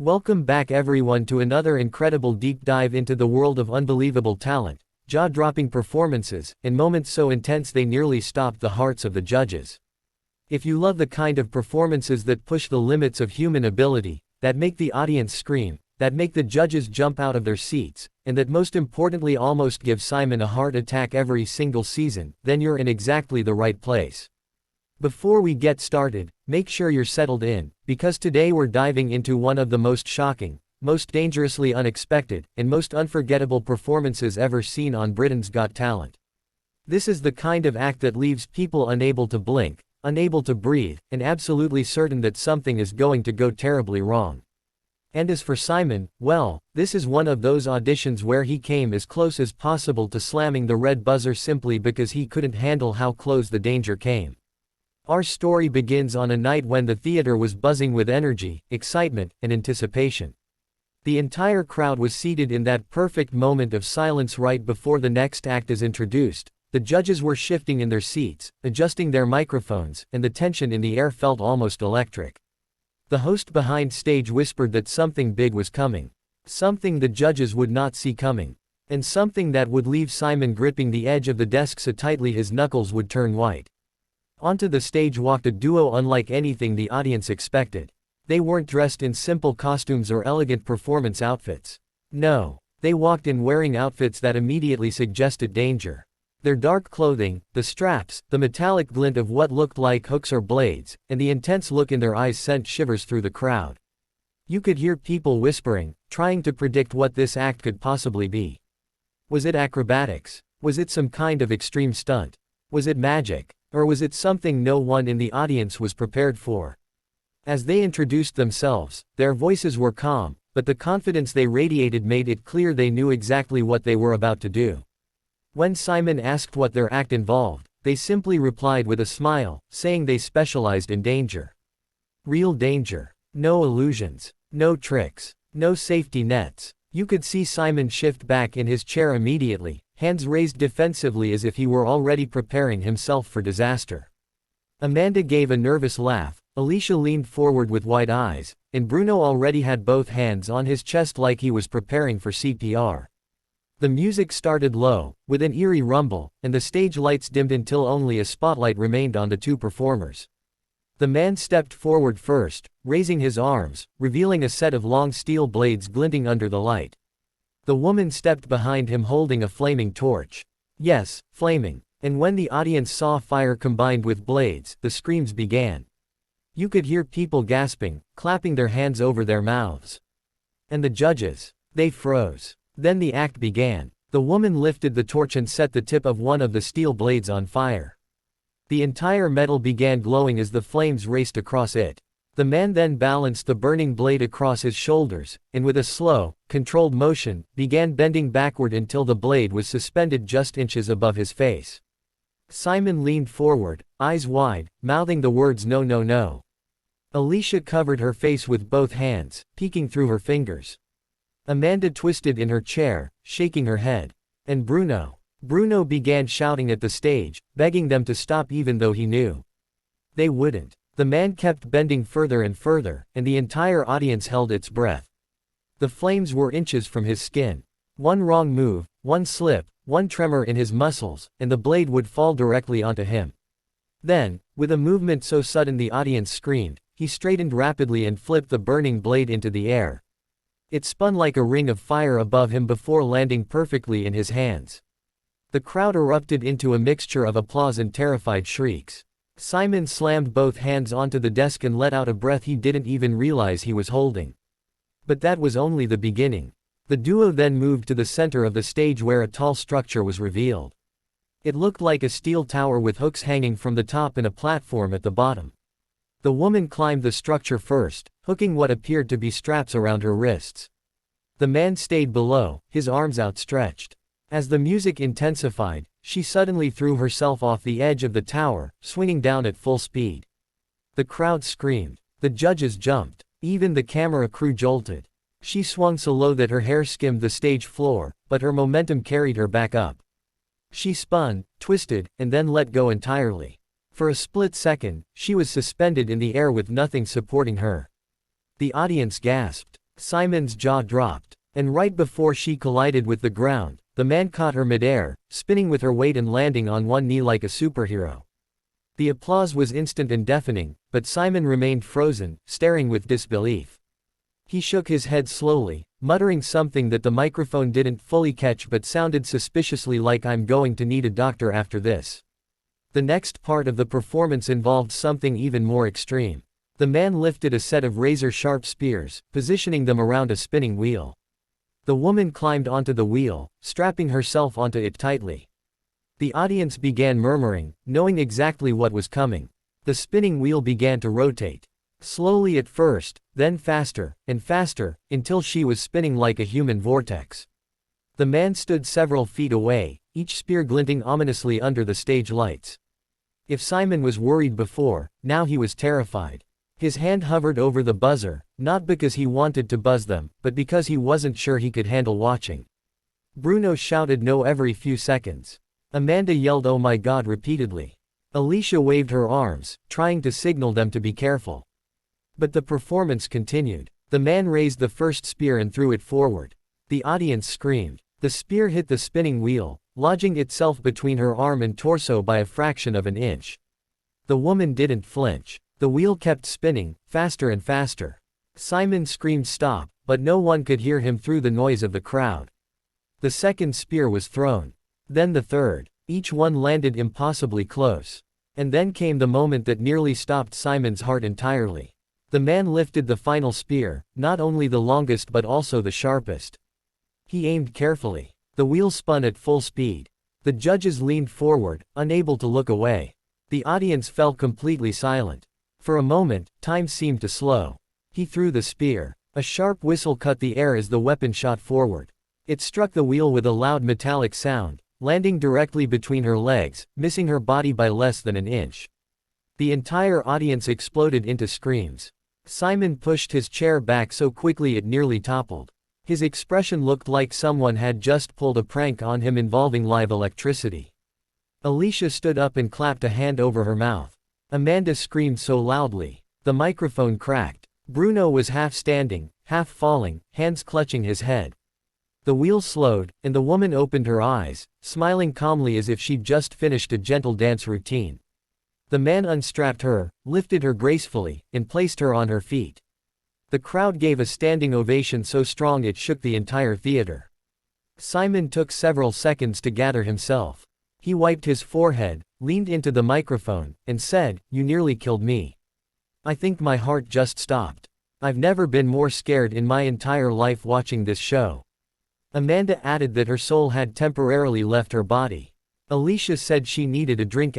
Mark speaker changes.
Speaker 1: Welcome back everyone to another incredible deep dive into the world of unbelievable talent, jaw-dropping performances, and moments so intense they nearly stopped the hearts of the judges. If you love the kind of performances that push the limits of human ability, that make the audience scream, that make the judges jump out of their seats, and that most importantly almost give Simon a heart attack every single season, then you're in exactly the right place. Before we get started, make sure you're settled in, because today we're diving into one of the most shocking, most dangerously unexpected, and most unforgettable performances ever seen on Britain's Got Talent. This is the kind of act that leaves people unable to blink, unable to breathe, and absolutely certain that something is going to go terribly wrong. And as for Simon, well, this is one of those auditions where he came as close as possible to slamming the red buzzer simply because he couldn't handle how close the danger came. Our story begins on a night when the theater was buzzing with energy, excitement, and anticipation. The entire crowd was seated in that perfect moment of silence right before the next act is introduced. The judges were shifting in their seats, adjusting their microphones, and the tension in the air felt almost electric. The host behind stage whispered that something big was coming. Something the judges would not see coming. And something that would leave Simon gripping the edge of the desk so tightly his knuckles would turn white. Onto the stage walked a duo unlike anything the audience expected. They weren't dressed in simple costumes or elegant performance outfits. No, they walked in wearing outfits that immediately suggested danger. Their dark clothing, the straps, the metallic glint of what looked like hooks or blades, and the intense look in their eyes sent shivers through the crowd. You could hear people whispering, trying to predict what this act could possibly be. Was it acrobatics? Was it some kind of extreme stunt? Was it magic? Or was it something no one in the audience was prepared for? As they introduced themselves, their voices were calm, but the confidence they radiated made it clear they knew exactly what they were about to do. When Simon asked what their act involved, they simply replied with a smile, saying they specialized in danger. Real danger. No illusions. No tricks. No safety nets. You could see Simon shift back in his chair immediately, hands raised defensively as if he were already preparing himself for disaster. Amanda gave a nervous laugh, Alicia leaned forward with wide eyes, and Bruno already had both hands on his chest like he was preparing for CPR. The music started low, with an eerie rumble, and the stage lights dimmed until only a spotlight remained on the two performers. The man stepped forward first, raising his arms, revealing a set of long steel blades glinting under the light. The woman stepped behind him holding a flaming torch. Yes, flaming. And when the audience saw fire combined with blades, the screams began. You could hear people gasping, clapping their hands over their mouths. And the judges, they froze. Then the act began. The woman lifted the torch and set the tip of one of the steel blades on fire. The entire metal began glowing as the flames raced across it. The man then balanced the burning blade across his shoulders, and with a slow, controlled motion, began bending backward until the blade was suspended just inches above his face. Simon leaned forward, eyes wide, mouthing the words "no, no, no." Alicia covered her face with both hands, peeking through her fingers. Amanda twisted in her chair, shaking her head. And Bruno began shouting at the stage, begging them to stop even though he knew they wouldn't. The man kept bending further and further, and the entire audience held its breath. The flames were inches from his skin. One wrong move, one slip, one tremor in his muscles, and the blade would fall directly onto him. Then, with a movement so sudden the audience screamed, he straightened rapidly and flipped the burning blade into the air. It spun like a ring of fire above him before landing perfectly in his hands. The crowd erupted into a mixture of applause and terrified shrieks. Simon slammed both hands onto the desk and let out a breath he didn't even realize he was holding. But that was only the beginning. The duo then moved to the center of the stage where a tall structure was revealed. It looked like a steel tower with hooks hanging from the top and a platform at the bottom. The woman climbed the structure first, hooking what appeared to be straps around her wrists. The man stayed below, his arms outstretched. As the music intensified, she suddenly threw herself off the edge of the tower, swinging down at full speed. The crowd screamed. The judges jumped. Even the camera crew jolted. She swung so low that her hair skimmed the stage floor, but her momentum carried her back up. She spun, twisted, and then let go entirely. For a split second, she was suspended in the air with nothing supporting her. The audience gasped. Simon's jaw dropped. And right before she collided with the ground, the man caught her midair, spinning with her weight and landing on one knee like a superhero. The applause was instant and deafening, but Simon remained frozen, staring with disbelief. He shook his head slowly, muttering something that the microphone didn't fully catch but sounded suspiciously like "I'm going to need a doctor after this." The next part of the performance involved something even more extreme. The man lifted a set of razor-sharp spears, positioning them around a spinning wheel. The woman climbed onto the wheel, strapping herself onto it tightly. The audience began murmuring, knowing exactly what was coming. The spinning wheel began to rotate. Slowly at first, then faster, and faster, until she was spinning like a human vortex. The man stood several feet away, each spear glinting ominously under the stage lights. If Simon was worried before, now he was terrified. His hand hovered over the buzzer, not because he wanted to buzz them, but because he wasn't sure he could handle watching. Bruno shouted no every few seconds. Amanda yelled "Oh my God" repeatedly. Alicia waved her arms, trying to signal them to be careful. But the performance continued. The man raised the first spear and threw it forward. The audience screamed. The spear hit the spinning wheel, lodging itself between her arm and torso by a fraction of an inch. The woman didn't flinch. The wheel kept spinning, faster and faster. Simon screamed stop, but no one could hear him through the noise of the crowd. The second spear was thrown. Then the third. Each one landed impossibly close. And then came the moment that nearly stopped Simon's heart entirely. The man lifted the final spear, not only the longest but also the sharpest. He aimed carefully. The wheel spun at full speed. The judges leaned forward, unable to look away. The audience fell completely silent. For a moment, time seemed to slow. He threw the spear. A sharp whistle cut the air as the weapon shot forward. It struck the wheel with a loud metallic sound, landing directly between her legs, missing her body by less than an inch. The entire audience exploded into screams. Simon pushed his chair back so quickly it nearly toppled. His expression looked like someone had just pulled a prank on him involving live electricity. Alicia stood up and clapped a hand over her mouth. Amanda screamed so loudly. The microphone cracked. Bruno was half standing, half falling, hands clutching his head. The wheel slowed, and the woman opened her eyes, smiling calmly as if she'd just finished a gentle dance routine. The man unstrapped her, lifted her gracefully, and placed her on her feet. The crowd gave a standing ovation so strong it shook the entire theater. Simon took several seconds to gather himself. He wiped his forehead, leaned into the microphone, and said, "You nearly killed me. I think my heart just stopped. I've never been more scared in my entire life watching this show." Amanda added that her soul had temporarily left her body. Alicia said she needed a drink